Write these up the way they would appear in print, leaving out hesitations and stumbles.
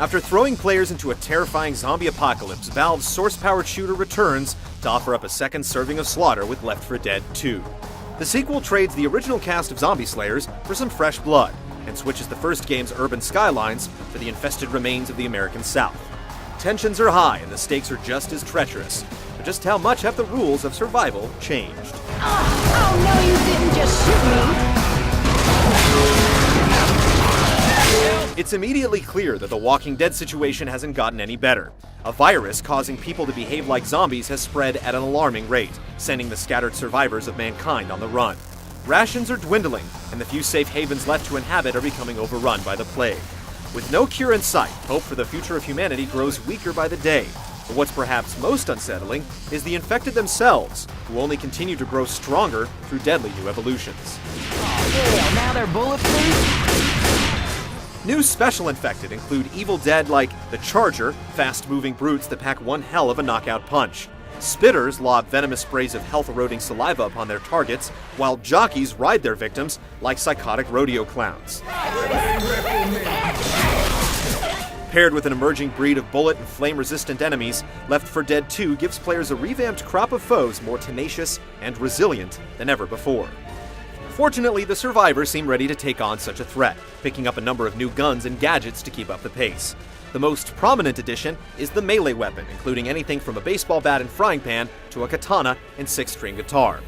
After throwing players into a terrifying zombie apocalypse, Valve's source-powered shooter returns to offer up a second serving of slaughter with Left 4 Dead 2. The sequel trades the original cast of zombie slayers for some fresh blood, and switches the first game's urban skylines for the infested remains of the American South. Tensions are high and the stakes are just as treacherous, but just how much have the rules of survival changed? Oh no, you didn't just shoot me! It's immediately clear that the Walking Dead situation hasn't gotten any better. A virus causing people to behave like zombies has spread at an alarming rate, sending the scattered survivors of mankind on the run. Rations are dwindling, and the few safe havens left to inhabit are becoming overrun by the plague. With no cure in sight, hope for the future of humanity grows weaker by the day. But what's perhaps most unsettling is the infected themselves, who only continue to grow stronger through deadly new evolutions. Oh, yeah, now they're bulletproof? New special infected include evil dead like the Charger, fast-moving brutes that pack one hell of a knockout punch. Spitters lob venomous sprays of health-eroding saliva upon their targets, while jockeys ride their victims like psychotic rodeo clowns. Paired with an emerging breed of bullet and flame-resistant enemies, Left 4 Dead 2 gives players a revamped crop of foes more tenacious and resilient than ever before. Fortunately, the survivors seem ready to take on such a threat, picking up a number of new guns and gadgets to keep up the pace. The most prominent addition is the melee weapon, including anything from a baseball bat and frying pan to a katana and six-string guitar.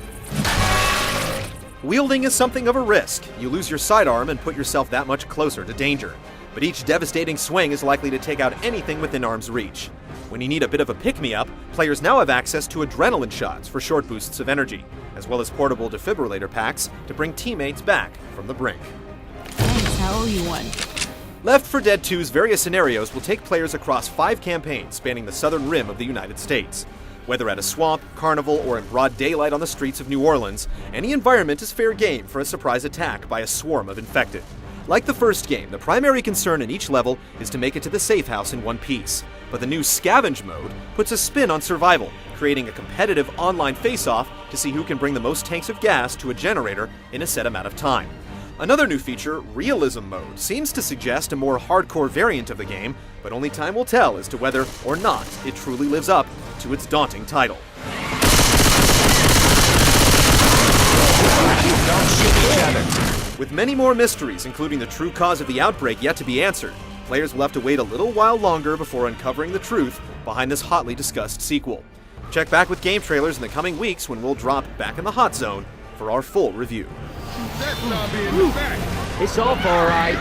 Wielding is something of a risk. You lose your sidearm and put yourself that much closer to danger. But each devastating swing is likely to take out anything within arm's reach. When you need a bit of a pick-me-up, players now have access to adrenaline shots for short boosts of energy, as well as portable defibrillator packs to bring teammates back from the brink. Thanks, I owe you one. Left 4 Dead 2's various scenarios will take players across 5 campaigns spanning the southern rim of the United States. Whether at a swamp, carnival, or in broad daylight on the streets of New Orleans, any environment is fair game for a surprise attack by a swarm of infected. Like the first game, the primary concern in each level is to make it to the safe house in one piece. But the new Scavenge mode puts a spin on survival, creating a competitive online face-off to see who can bring the most tanks of gas to a generator in a set amount of time. Another new feature, Realism Mode, seems to suggest a more hardcore variant of the game, but only time will tell as to whether or not it truly lives up to its daunting title. Don't shoot each other. With many more mysteries, including the true cause of the outbreak yet to be answered, players will have to wait a little while longer before uncovering the truth behind this hotly discussed sequel. Check back with game trailers in the coming weeks when we'll drop Back in the Hot Zone for our full review. It's all alright.